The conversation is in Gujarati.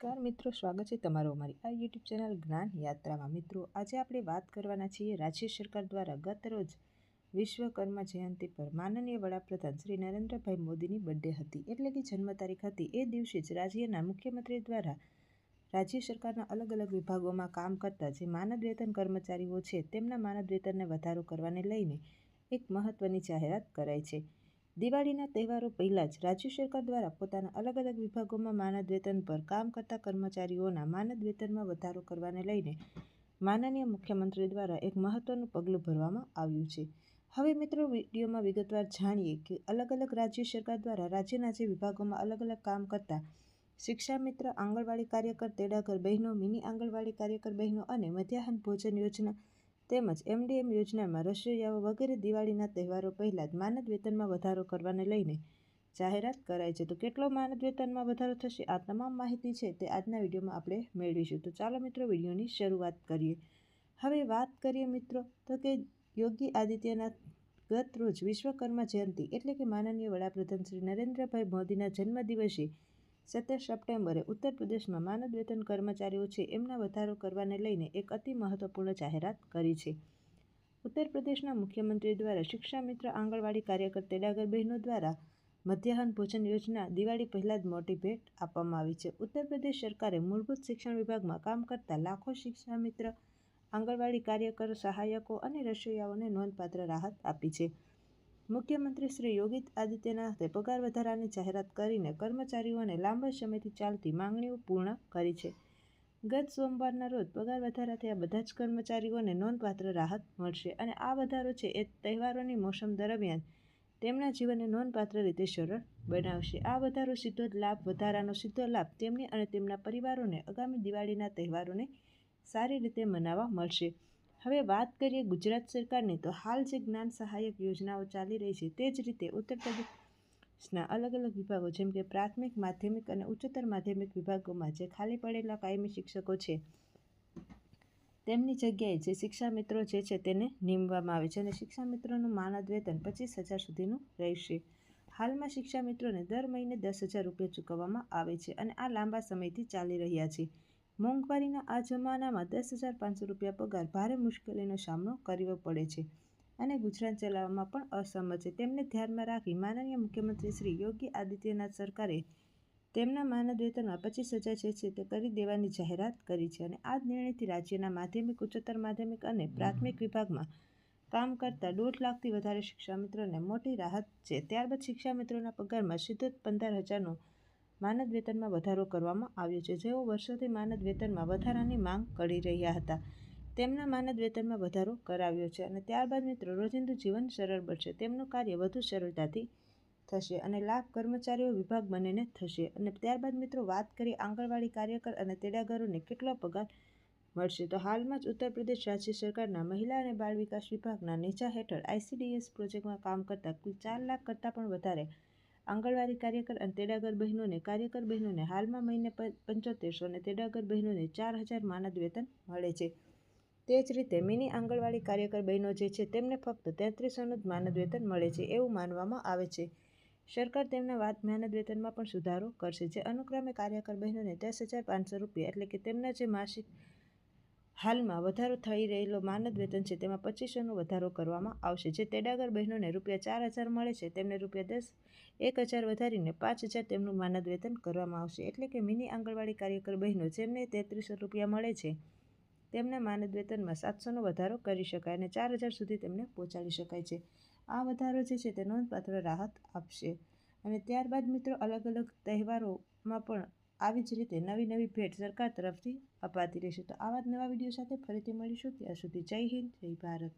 નમસ્કાર મિત્રો, સ્વાગત છે તમારું અમારી આ યુટ્યુબ ચેનલ જ્ઞાન યાત્રામાં। મિત્રો, આજે આપણે વાત કરવાના છીએ રાજ્ય સરકાર દ્વારા ગત રોજ વિશ્વકર્મા જયંતિ પર માનનીય વડાપ્રધાન શ્રી નરેન્દ્રભાઈ મોદીની બર્થડે હતી, એટલે કે જન્મ તારીખ હતી। એ દિવસે જ રાજ્યના મુખ્યમંત્રી દ્વારા રાજ્ય સરકારના અલગ અલગ વિભાગોમાં કામ કરતા જે માનદ વેતન કર્મચારીઓ છે તેમના માનદ વેતનને વધારો કરવાને લઈને એક મહત્વની જાહેરાત કરાઈ છે। દિવાળીના તહેવારો પહેલાં જ રાજ્ય સરકાર દ્વારા પોતાના અલગ અલગ વિભાગોમાં માનદ વેતન પર કામ કરતા કર્મચારીઓના માનદ વેતનમાં વધારો કરવાને લઈને માનનીય મુખ્યમંત્રી દ્વારા એક મહત્વનું પગલું ભરવામાં આવ્યું છે। હવે મિત્રો, વિડીયોમાં વિગતવાર જાણીએ કે અલગ અલગ રાજ્ય સરકાર દ્વારા રાજ્યના જે વિભાગોમાં અલગ અલગ કામ કરતા શિક્ષા મિત્ર, આંગણવાડી કાર્યકર, તેડાગર બહેનો, મિની આંગણવાડી કાર્યકર બહેનો અને મધ્યાહન ભોજન યોજના તેમજ MDM યોજનામાં રસોઈયાઓ વગેરે દિવાળીના તહેવારો પહેલાં જ માનદ વેતનમાં વધારો કરવાને લઈને જાહેરાત કરાઈ છે। તો કેટલો માનદ વેતનમાં વધારો થશે, આ તમામ માહિતી છે તે આજના વિડીયોમાં આપણે મેળવીશું। તો ચાલો મિત્રો, વિડીયોની શરૂઆત કરીએ। હવે વાત કરીએ મિત્રો તો કે યોગી આદિત્યનાથ ગત રોજ વિશ્વકર્મા જયંતિ એટલે કે માનનીય વડાપ્રધાન શ્રી નરેન્દ્રભાઈ મોદીના જન્મદિવસે 17 સપ્ટેમ્બરે ઉત્તર પ્રદેશમાં માનદ વેતન કર્મચારીઓ છે એમના વધારો કરવાને લઈને એક અતિ મહત્વપૂર્ણ જાહેરાત કરી છે। ઉત્તર પ્રદેશના મુખ્યમંત્રી દ્વારા શિક્ષા મિત્ર, આંગણવાડી કાર્યકર, તેડાગર બહેનો દ્વારા મધ્યાહન ભોજન યોજના દિવાળી પહેલાં જ મોટી ભેટ આપવામાં આવી છે। ઉત્તર પ્રદેશ સરકારે મૂળભૂત શિક્ષણ વિભાગમાં કામ કરતા લાખો શિક્ષા મિત્ર, આંગણવાડી કાર્યકરો, સહાયકો અને રસોઈયાઓને નોંધપાત્ર રાહત આપી છે। મુખ્યમંત્રી શ્રી યોગી આદિત્યનાથે પગાર વધારાની જાહેરાત કરીને કર્મચારીઓને લાંબા સમયથી ચાલતી માંગણીઓ પૂર્ણ કરી છે। ગત સોમવારના રોજ પગાર વધારાથી આ બધા જ કર્મચારીઓને નોંધપાત્ર રાહત મળશે અને આ વધારો છે એ તહેવારોની મોસમ દરમિયાન તેમના જીવનને નોંધપાત્ર રીતે સરળ બનાવશે। આ વધારો સીધો જ લાભ વધારાનો સીધો લાભ તેમને અને તેમના પરિવારોને આગામી દિવાળીના તહેવારોને સારી રીતે મનાવવા મળશે। હવે વાત કરીએ ગુજરાત સરકારની, તો હાલ જે જ્ઞાન સહાયક યોજનાઓ ચાલી રહી છે તે જ રીતે ઉત્તર પ્રદેશના અલગ અલગ વિભાગો જેમ કે પ્રાથમિક, માધ્યમિક અને ઉચ્ચતર માધ્યમિક વિભાગોમાં જે ખાલી પડેલા કાયમી શિક્ષકો છે તેમની જગ્યાએ જે શિક્ષા મિત્રો જે છે તેને નીમવામાં આવે છે અને શિક્ષા મિત્રોનું માનદ વેતન 25,000 સુધીનું રહેશે। હાલમાં શિક્ષા મિત્રોને દર મહિને 10,000 રૂપિયા ચૂકવવામાં આવે છે અને આ લાંબા સમયથી ચાલી રહ્યા છે। મોંઘવારીના આ જમાનામાં 10,500 રૂપિયા પગાર ભારે મુશ્કેલીનો સામનો કરવો પડે છે અને ગુજરાન ચલાવવામાં પણ અસમર્થ છે। તેમને ધ્યાનમાં રાખી માનનીય મુખ્યમંત્રી શ્રી યોગી આદિત્યનાથ સરકારે તેમના માનદ વેતનમાં 25,000 જે છે તે કરી દેવાની જાહેરાત કરી છે અને આ નિર્ણયથી રાજ્યના માધ્યમિક, ઉચ્ચતર માધ્યમિક અને પ્રાથમિક વિભાગમાં કામ કરતા 1.5 લાખથી વધારે શિક્ષા મિત્રોને મોટી રાહત છે। ત્યારબાદ શિક્ષા મિત્રોના પગારમાં સીધો જ 15,000નો માનદ વેતનમાં વધારો કરવામાં આવ્યો છે। જેઓ વર્ષોથી માનદ વેતનમાં વધારાની માંગ કરી રહ્યા હતા તેમના માનદ વેતનમાં વધારો કરાવ્યો છે અને ત્યારબાદ મિત્રો રોજિંદુ જીવન સરળ બનશે, તેમનું કાર્ય વધુ સરળતાથી થશે અને લાભ કર્મચારીઓ વિભાગ બંનેને થશે। અને ત્યારબાદ મિત્રો વાત કરીએ આંગણવાડી કાર્યકર અને તેડાગરોને કેટલો પગાર મળશે, તો હાલમાં જ ઉત્તર પ્રદેશ રાજ્ય સરકારના મહિલા અને બાળ વિકાસ વિભાગના નેજા હેઠળ ICDS પ્રોજેક્ટમાં કામ કરતા કુલ 4 લાખ કરતાં પણ વધારે આંગણવાડી કાર્યકર અને તેડાગર બહેનોને હાલમાં મહિને 7500 અને તેડાગર બહેનોને 4,000 માનદ વેતન મળે છે। તે જ રીતે મિની આંગણવાડી કાર્યકર બહેનો જે છે તેમને ફક્ત 3300નું જ માનદ વેતન મળે છે એવું માનવામાં આવે છે। સરકાર તેમના માનદ વેતનમાં પણ સુધારો કરશે, જે અનુક્રમે કાર્યકર બહેનોને 10,500 રૂપિયા એટલે કે તેમના જે માસિક હાલમાં વધારો થઈ રહેલો માનદ વેતન છે તેમાં 2500નો વધારો કરવામાં આવશે। જે તેડાગર બહેનોને ₹4,000 મળે છે તેમને ₹1,000 વધારીને 5,000 તેમનું માનદ વેતન કરવામાં આવશે। એટલે કે મિની આંગણવાડી કાર્યકર બહેનો જેમને 3300 રૂપિયા મળે છે તેમના માનદ વેતનમાં 700નો વધારો કરી શકાય અને 4,000 સુધી તેમને પહોંચાડી શકાય છે। આ વધારો જે છે તે નોંધપાત્ર રાહત આપશે અને ત્યારબાદ મિત્રો અલગ અલગ તહેવારોમાં પણ આવી જ રીતે નવી નવી ભેટ સરકાર તરફથી અપાતી રહેશે। તો આવા જ નવા વિડીયો સાથે ફરીથી મળીશું, ત્યાં સુધી જય હિન્દ, જય ભારત।